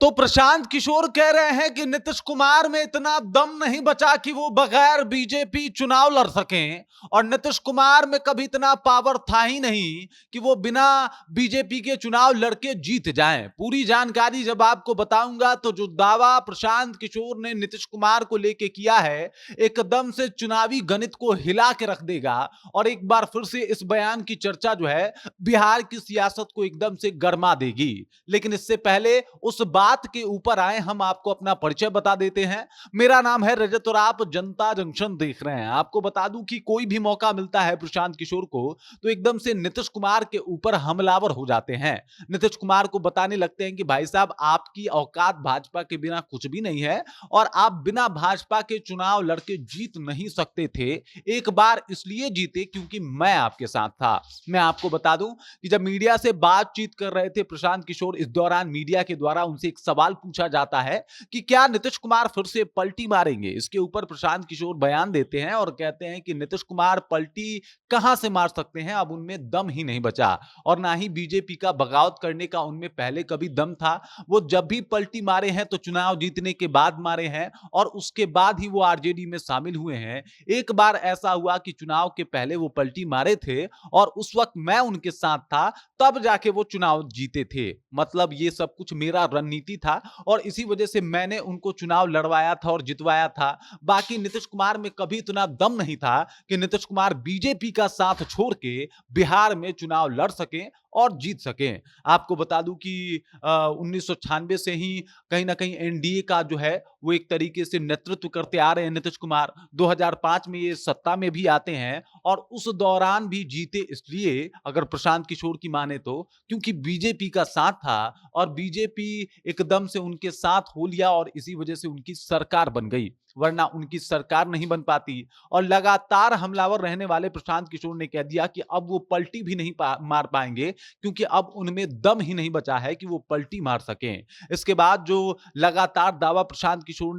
तो प्रशांत किशोर कह रहे हैं कि नीतीश कुमार में इतना दम नहीं बचा कि वो बगैर बीजेपी चुनाव लड़ सकें, और नीतीश कुमार में कभी इतना पावर था ही नहीं कि वो बिना बीजेपी के चुनाव लड़के जीत जाएं। पूरी जानकारी जब आपको बताऊंगा तो जो दावा प्रशांत किशोर ने नीतीश कुमार को लेके किया है, एकदम से चुनावी गणित को हिला के रख देगा और एक बार फिर से इस बयान की चर्चा जो है बिहार की सियासत को एकदम से गरमा देगी। लेकिन इससे पहले उस बात के ऊपर आए, हम आपको अपना परिचय बता देते हैं। मेरा नाम है रजत और आप जनता जंक्शन देख रहे हैं। आपको बता दूं कि कोई भी मौका मिलता है प्रशांत किशोर को तो एकदम से नीतीश कुमार के ऊपर हमलावर हो जाते हैं। नीतीश कुमार को बताने लगते हैं कि भाई साहब, आपकी औकात भाजपा के बिना कुछ भी नहीं है और आप बिना भाजपा के चुनाव लड़के जीत नहीं सकते थे। एक बार इसलिए जीते क्योंकि मैं आपके साथ था। मैं आपको बता दूं कि जब मीडिया से बातचीत कर रहे थे प्रशांत किशोर, इस दौरान मीडिया के द्वारा उनसे एक सवाल पूछा जाता है कि क्या नीतीश कुमार फिर से पलटी मारेंगे। इसके ऊपर प्रशांत किशोर बयान देते हैं और कहते हैं कि नीतीश कुमार पलटी कहां से मार सकते हैं, अब उनमें दम ही नहीं बचा और ना ही बीजेपी का बगावत करने का उनमें पहले कभी दम था। वो जब भी पलटी मारे हैं तो चुनाव जीतने के बाद मारे हैं और उसके बाद ही वो आरजेडी में शामिल हुए हैं। एक बार ऐसा हुआ कि चुनाव के पहले वो पलटी मारे थे और उस वक्त मैं उनके साथ था, तब जाके वो चुनाव जीते थे। मतलब ये सब कुछ मेरा रणनीति था और इसी वजह से मैंने उनको चुनाव लड़वाया था और जितवाया था। बाकी नीतीश कुमार में कभी इतना दम नहीं था कि नीतीश कुमार बीजेपी का साथ छोड़ के बिहार में चुनाव लड़ सकें और जीत सकें। आपको बता दूं कि 1996 से ही कहीं ना कहीं एनडीए का जो है वो एक तरीके से नेतृत्व करते आ रहे हैं नीतीश कुमार। 2005 में ये सत्ता में भी आते हैं और उस दौरान भी जीते इसलिए, अगर प्रशांत किशोर की माने तो, क्योंकि बीजेपी का साथ था और बीजेपी एकदम से उनके साथ हो लिया और इसी वजह से उनकी सरकार बन गई, वरना उनकी सरकार नहीं बन पाती। और लगातार हमलावर रहने वाले प्रशांत किशोर ने कह दिया कि अब वो पलटी भी नहीं मार पाएंगे क्योंकि अब उनमें दम ही नहीं बचा है कि वो पलटी मार सकें। इसके बाद जो लगातार दावा प्रशांत किशोर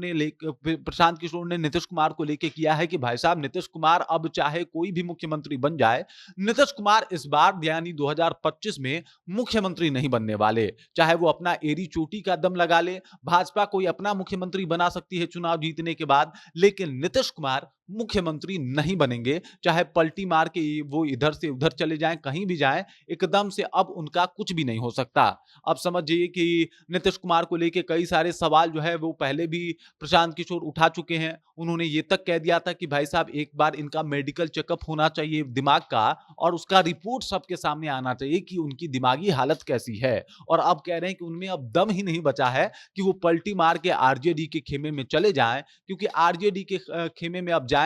ने नीतीश कुमार को लेकर किया है कि भाई साहब, नीतीश कुमार अब चाहे कोई भी मुख्यमंत्री बन जाए, नीतीश कुमार इस बार यानी 2025 में मुख्यमंत्री नहीं बनने वाले। चाहे वो अपना एड़ी चोटी का दम लगा ले, भाजपा कोई अपना मुख्यमंत्री बना सकती है चुनाव जीतने के बाद, लेकिन नीतीश कुमार मुख्यमंत्री नहीं बनेंगे। चाहे पलटी मार के वो इधर से उधर चले जाएं, कहीं भी जाएं, एकदम से अब उनका कुछ भी नहीं हो सकता। अब समझिए कि नीतीश कुमार को लेके कई सारे सवाल जो है वो पहले भी प्रशांत किशोर उठा चुके हैं। उन्होंने ये तक कह दिया था कि भाई साहब, एक बार इनका मेडिकल चेकअप होना चाहिए दिमाग का और उसका रिपोर्ट सबके सामने आना चाहिए कि उनकी दिमागी हालत कैसी है। और अब कह रहे हैं कि उनमें अब दम ही नहीं बचा है कि वो पलटी मार के आरजेडी के खेमे में चले जाएं, क्योंकि आरजेडी के खेमे में अब जाएंगे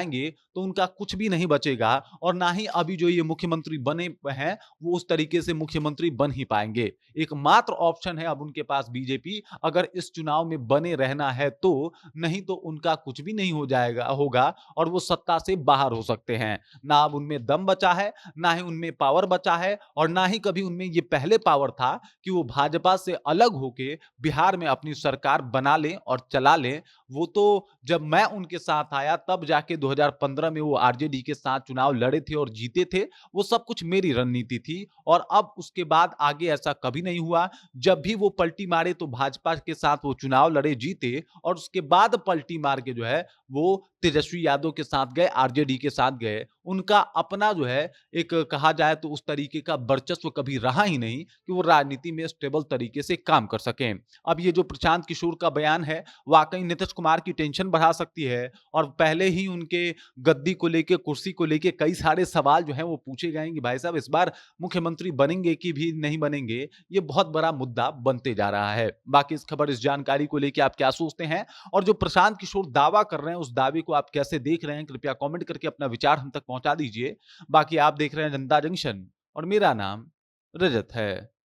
तो उनका कुछ भी नहीं बचेगा और ना ही अभी जो ये मुख्यमंत्री बने हैं वो उस तरीके से मुख्यमंत्री बन ही पाएंगे। एकमात्र ऑप्शन है अब उनके पास बीजेपी, अगर इस चुनाव में बने रहना है तो, नहीं तो उनका कुछ भी नहीं हो जाएगा होगा और वो सत्ता से बाहर हो सकते हैं। ना अब उनमें दम बचा है, ना ही उनमें पावर बचा है और ना ही कभी उनमें ये पहले पावर था कि वो भाजपा से अलग होके बिहार में अपनी सरकार बना लें और चला लें। वो तो जब मैं उनके साथ आया तब जाके 2015 में वो आरजेडी के साथ चुनाव लड़े थे और जीते थे। वो सब कुछ मेरी रणनीति थी और अब उसके बाद आगे ऐसा कभी नहीं हुआ। जब भी वो पलटी मारे तो भाजपा के साथ वो चुनाव लड़े, जीते और उसके बाद पलटी मार के जो है वो तेजस्वी यादव के साथ गए, आरजेडी के साथ गए। उनका अपना जो है एक कहा जाए तो उस तरीके का वर्चस्व कभी रहा ही नहीं कि वो राजनीति में स्टेबल तरीके से काम कर सकें। अब ये जो प्रशांत किशोर का बयान है वाकई नीतीश कुमार की टेंशन बढ़ा सकती है और पहले ही उनके गद्दी को लेके, कुर्सी को लेके कई सारे सवाल जो हैं वो पूछे गए कि भाई साहब, इस बार मुख्यमंत्री बनेंगे कि भी नहीं बनेंगे। ये बहुत बड़ा मुद्दा बनते जा रहा है। बाकी इस खबर, इस जानकारी को लेके आप क्या सोचते हैं और जो प्रशांत किशोर दावा कर रहे हैं उस दावे को आप कैसे देख रहे हैं, कृपया कमेंट करके अपना विचार हम तक पहुंचा दीजिए। बाकी आप देख रहे हैं जनता जंक्शन और मेरा नाम रजत है।